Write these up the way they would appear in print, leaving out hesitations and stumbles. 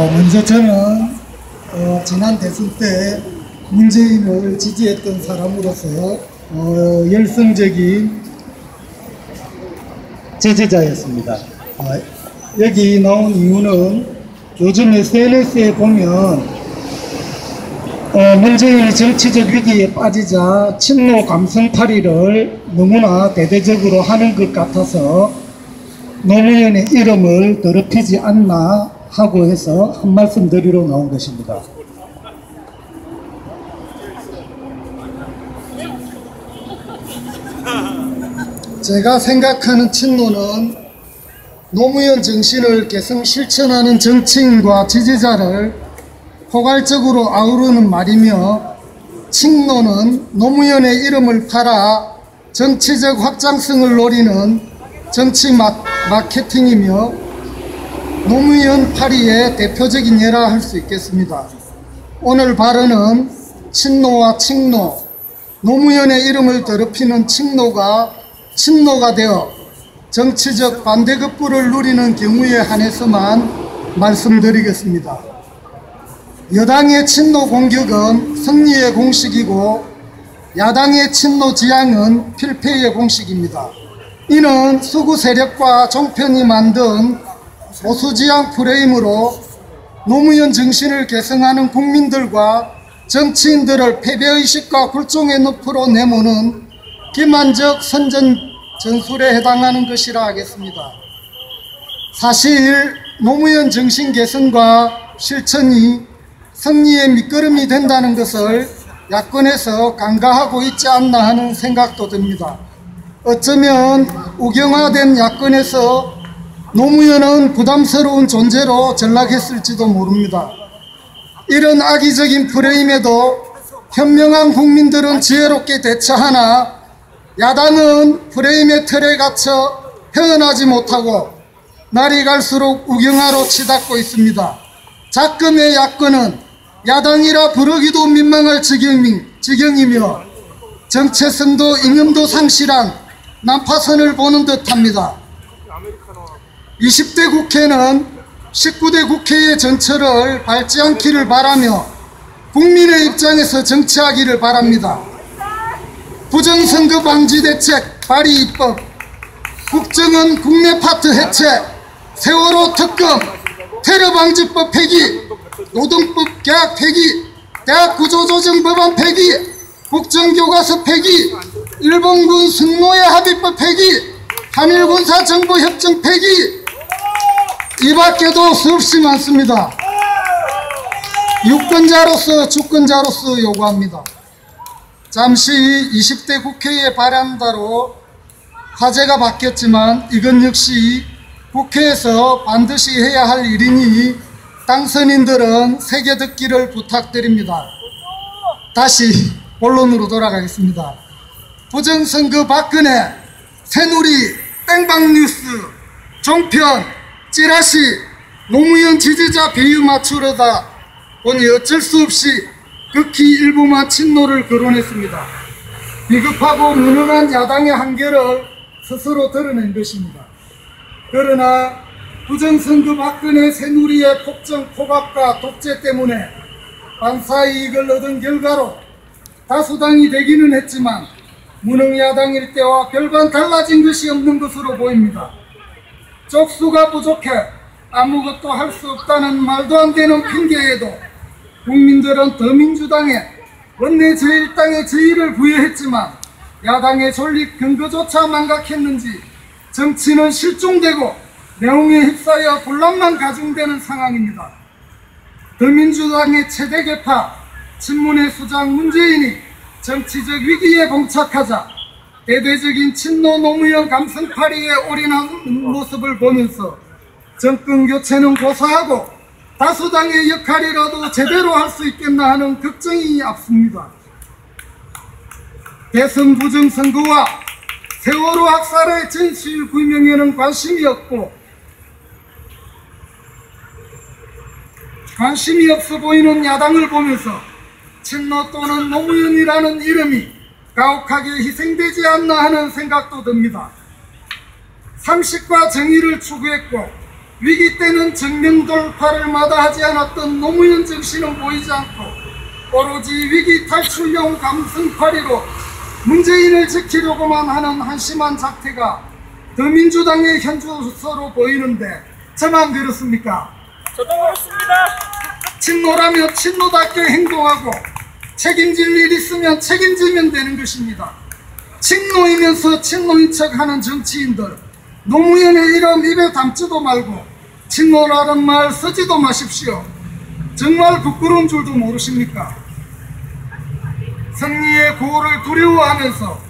먼저 저는 지난 대선 때 문재인을 지지했던 사람으로서 열성적인 지지자였습니다. 여기 나온 이유는 요즘 SNS에 보면 문재인이 정치적 위기에 빠지자 친노 감성팔이를 너무나 대대적으로 하는 것 같아서 노무현의 이름을 더럽히지 않나 하고 해서 한 말씀 드리러 나온 것입니다. 제가 생각하는 친노는 노무현 정신을 계승 실천하는 정치인과 지지자를 포괄적으로 아우르는 말이며, 친노는 노무현의 이름을 팔아 정치적 확장성을 노리는 정치 마케팅이며 노무현 파리의 대표적인 예라 할 수 있겠습니다. 오늘 발언은 친노와 칭노, 노무현의 이름을 더럽히는 칭노가 친노가 되어 정치적 반대급부를 누리는 경우에 한해서만 말씀드리겠습니다. 여당의 친노 공격은 승리의 공식이고 야당의 친노 지향은 필패의 공식입니다. 이는 수구 세력과 종편이 만든 보수지향 프레임으로 노무현 정신을 계승하는 국민들과 정치인들을 패배의식과 굴종의 늪으로 내모는 기만적 선전 전술에 해당하는 것이라 하겠습니다. 사실 노무현 정신 계승과 실천이 승리의 밑거름이 된다는 것을 야권에서 간과하고 있지 않나 하는 생각도 듭니다. 어쩌면 우경화된 야권에서 노무현은 부담스러운 존재로 전락했을지도 모릅니다. 이런 악의적인 프레임에도 현명한 국민들은 지혜롭게 대처하나 야당은 프레임의 틀에 갇혀 헤어나지 못하고 날이 갈수록 우경화로 치닫고 있습니다. 작금의 야권은 야당이라 부르기도 민망할 지경이며 정체성도 잉음도 상실한 난파선을 보는 듯합니다. 20대 국회는 19대 국회의 전철을 밟지 않기를 바라며 국민의 입장에서 정치하기를 바랍니다. 부정선거 방지 대책 발의 입법, 국정원 국내 파트 해체, 세월호 특검, 테러방지법 폐기, 노동법 계약 폐기, 대학 구조조정 법안 폐기, 국정교과서 폐기, 일본군 승노예 합의법 폐기, 한일군사정보협정 폐기, 이 밖에도 수없이 많습니다. 유권자로서 주권자로서 요구합니다. 잠시 20대 국회에 발의한다로 화제가 바뀌었지만 이건 역시 국회에서 반드시 해야 할 일이니 당선인들은 새겨 듣기를 부탁드립니다. 다시 본론으로 돌아가겠습니다. 부정선거 박근혜, 새누리, 땡방뉴스, 종편, 찌라시, 노무현 지지자 비유 맞추려다 보니 어쩔 수 없이 극히 일부만 친노를 거론했습니다. 비겁하고 무능한 야당의 한계를 스스로 드러낸 것입니다. 그러나 부정선거 박근혜 새누리의 폭정 포갑과 독재 때문에 반사이익을 얻은 결과로 다수당이 되기는 했지만 무능야당일 때와 별반 달라진 것이 없는 것으로 보입니다. 쪽수가 부족해 아무것도 할 수 없다는 말도 안 되는 핑계에도 국민들은 더민주당에 원내 제1당의 지위를 부여했지만 야당의 존립 근거조차 망각했는지 정치는 실종되고 내홍에 휩싸여 분란만 가중되는 상황입니다. 더민주당의 최대 계파 친문의 수장 문재인이 정치적 위기에 봉착하자 대대적인 친노 노무현 감성팔이에 올인한 모습을 보면서 정권 교체는 고사하고 다수당의 역할이라도 제대로 할 수 있겠나 하는 걱정이 앞섭니다. 대선 부정선거와 세월호 학살의 진실 규명에는 관심이 없어 보이는 야당을 보면서 친노 또는 노무현이라는 이름이 가혹하게 희생되지 않나 하는 생각도 듭니다. 상식과 정의를 추구했고 위기 때는 정면 돌파를 마다하지 않았던 노무현 정신은 보이지 않고 오로지 위기 탈출용 감성파리로 문재인을 지키려고만 하는 한심한 작태가 더민주당의 현주소로 보이는데 저만 그렇습니까? 저도 그렇습니다. 친노라며 친노답게 행동하고 책임질 일 있으면 책임지면 되는 것입니다. 친노이면서 친노인 척하는 정치인들, 노무현의 이름 입에 담지도 말고 친노라는 말 쓰지도 마십시오. 정말 부끄러운 줄도 모르십니까? 승리의 고를 두려워하면서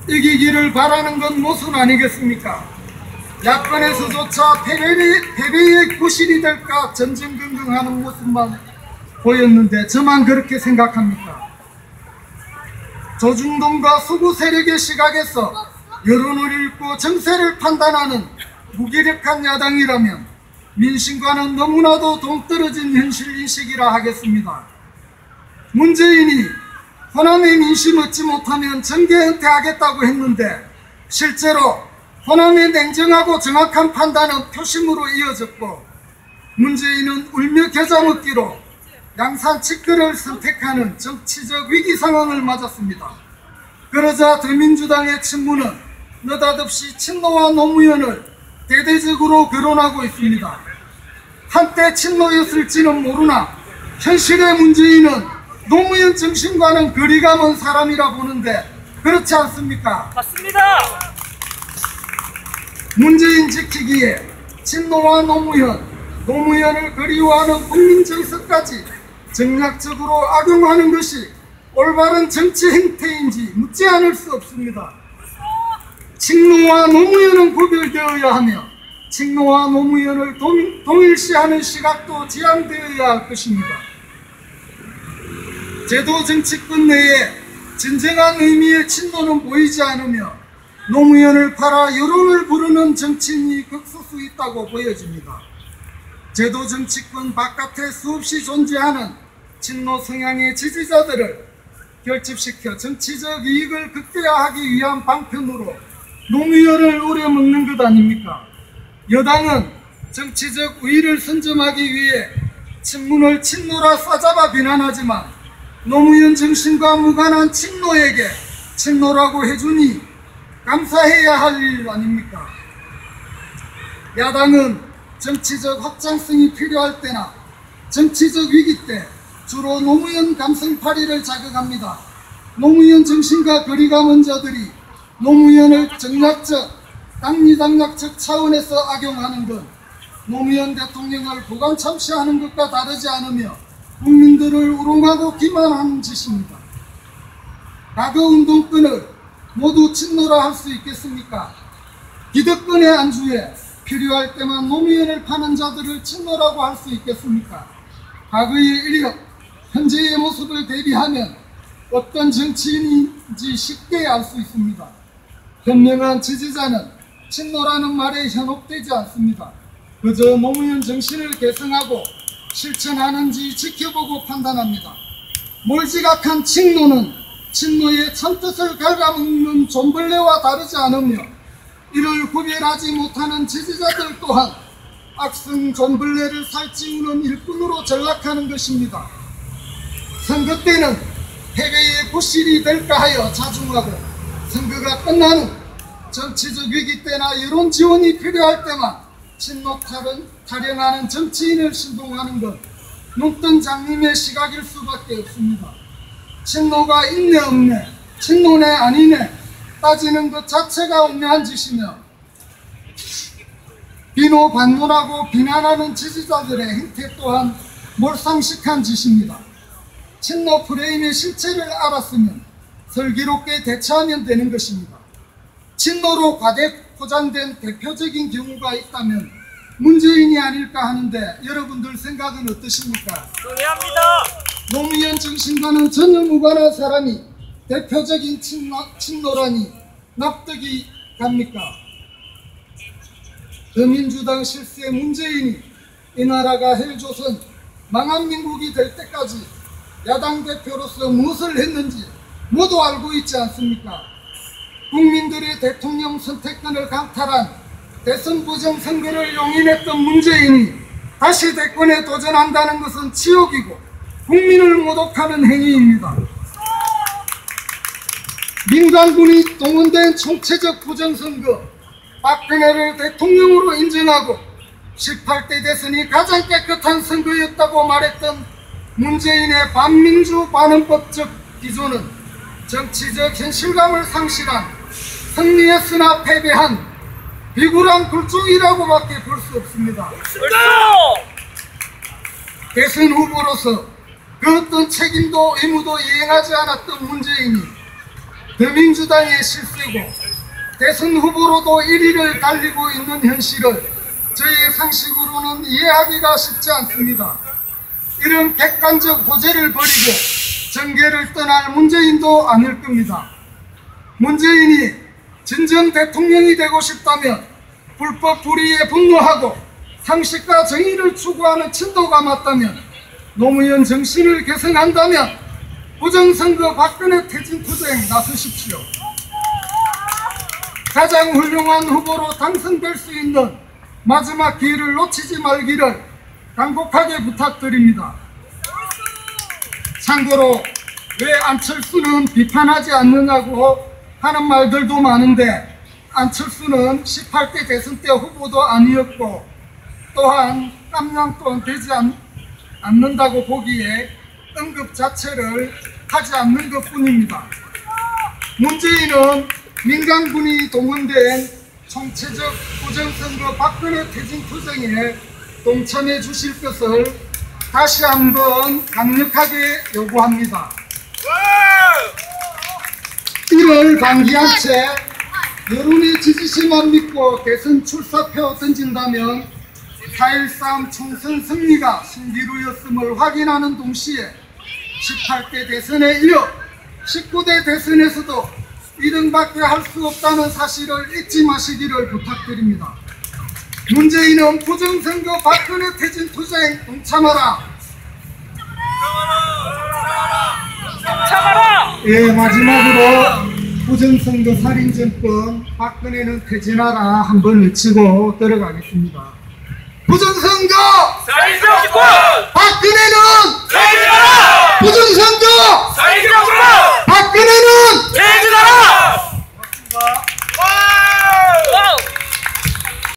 이기기를 바라는 건 모순 아니겠습니까? 야권에서조차 패배의 구실이 될까 전전긍긍하는 모습만 보였는데 저만 그렇게 생각합니까? 조중동과 수구 세력의 시각에서 여론을 읽고 정세를 판단하는 무기력한 야당이라면 민심과는 너무나도 동떨어진 현실인식이라 하겠습니다. 문재인이 호남의 민심 얻지 못하면 정계 은퇴하겠다고 했는데 실제로 호남의 냉정하고 정확한 판단은 표심으로 이어졌고 문재인은 울며 겨자 먹기로 양산 직거를 선택하는 정치적 위기 상황을 맞았습니다. 그러자 더민주당의 친문은 느닷없이 친노와 노무현을 대대적으로 거론하고 있습니다. 한때 친노였을지는 모르나 현실의 문재인은 노무현 정신과는 거리가 먼 사람이라 보는데 그렇지 않습니까? 맞습니다. 문재인 지키기에 친노와 노무현을 그리워하는 국민 정서까지 전략적으로 악용하는 것이 올바른 정치 행태인지 묻지 않을 수 없습니다. 친노와 노무현은 구별되어야 하며 친노와 노무현을 동일시하는 시각도 지향되어야 할 것입니다. 제도 정치권 내에 진정한 의미의 친노는 보이지 않으며 노무현을 팔아 여론을 부르는 정치인이 극소수 있다고 보여집니다. 제도 정치권 바깥에 수없이 존재하는 친노 성향의 지지자들을 결집시켜 정치적 이익을 극대화하기 위한 방편으로 노무현을 우려먹는 것 아닙니까? 여당은 정치적 우위를 선점하기 위해 친문을 친노라 싸잡아 비난하지만 노무현 정신과 무관한 친노에게 친노라고 해주니 감사해야 할 일 아닙니까? 야당은 정치적 확장성이 필요할 때나 정치적 위기 때 주로 노무현 감성파리를 자극합니다. 노무현 정신과 거리가 먼 자들이 노무현을 정략적, 당리당략적 차원에서 악용하는 건 노무현 대통령을 고관 참시하는 것과 다르지 않으며 국민들을 우롱하고 기만하는 짓입니다. 과거 운동권을 모두 친노라 할 수 있겠습니까? 기득권의 안주에 필요할 때만 노무현을 파는 자들을 친노라고 할 수 있겠습니까? 과거의 이력, 현재의 모습을 대비하면 어떤 정치인인지 쉽게 알 수 있습니다. 현명한 지지자는 친노라는 말에 현혹되지 않습니다. 그저 노무현 정신을 계승하고 실천하는지 지켜보고 판단합니다. 몰지각한 친노는 친노의 참뜻을 갉아먹는 존벌레와 다르지 않으며 이를 구별하지 못하는 지지자들 또한 악성 존벌레를 살찌우는 일꾼으로 전락하는 것입니다. 선거 때는 패배의 구실이 될까 하여 자중하고 선거가 끝나는 정치적 위기 때나 여론 지원이 필요할 때만 친노 타령하는 정치인을 신동하는 것 눈뜬 장님의 시각일 수밖에 없습니다. 친노가 있네 없네, 친노네 아니네 따지는 것 자체가 엄해한 짓이며 비노반문하고 비난하는 지지자들의 행태 또한 몰상식한 짓입니다. 친노 프레임의 실체를 알았으면 슬기롭게 대처하면 되는 것입니다. 친노로 과대 포장된 대표적인 경우가 있다면 문재인이 아닐까 하는데 여러분들 생각은 어떠십니까? 동의합니다. 노무현 정신과는 전혀 무관한 사람이 대표적인 친노라니 납득이 갑니까? 더민주당 실세 문재인이 이 나라가 헬조선 망한 민국이 될 때까지 야당 대표로서 무엇을 했는지 모두 알고 있지 않습니까? 국민들의 대통령 선택권을 강탈한 대선 부정선거를 용인했던 문재인이 다시 대권에 도전한다는 것은 치욕이고 국민을 모독하는 행위입니다. 민간군이 동원된 총체적 부정선거, 박근혜를 대통령으로 인정하고 18대 대선이 가장 깨끗한 선거였다고 말했던 문재인의 반민주 반헌법적 기조는 정치적 현실감을 상실한 승리했으나 패배한 비굴한 굴종이라고밖에 볼 수 없습니다. 대선 후보로서 그 어떤 책임도 의무도 이행하지 않았던 문재인이 더민주당의 실세고 대선 후보로도 1위를 달리고 있는 현실을 저희의 상식으로는 이해하기가 쉽지 않습니다. 이런 객관적 호재를 버리고 정계를 떠날 문재인도 아닐 겁니다. 문재인이 진정 대통령이 되고 싶다면 불법 불의에 분노하고 상식과 정의를 추구하는 친도가 맞다면 노무현 정신을 계승한다면 부정선거 박근혜 퇴진 투쟁 나서십시오. 가장 훌륭한 후보로 당선될 수 있는 마지막 기회를 놓치지 말기를 간곡하게 부탁드립니다. 참고로 왜 안철수는 비판하지 않느냐고 하는 말들도 많은데 안철수는 18대 대선 때 후보도 아니었고 또한 깜냥 또한 되지 않는다고 보기에 언급 자체를 하지 않는 것뿐입니다. 문재인은 민간군이 동원된 총체적 부정선거 박근혜 퇴진 투쟁에 동참해 주실 것을 다시 한번 강력하게 요구합니다. 1월 방기한 채 여론의 지지세만 믿고 대선 출사표 던진다면 4.13 총선 승리가 신기루였음을 확인하는 동시에 18대 대선에 이어 19대 대선에서도 2등밖에 할 수 없다는 사실을 잊지 마시기를 부탁드립니다. 문재인은 부정선거 박근혜 퇴진 투쟁 동참하라. 참아라! 예, 마지막으로 부정선거 살인정권 박근혜는 퇴진하라 한번 외치고 들어가겠습니다. 부정선거 살인정권!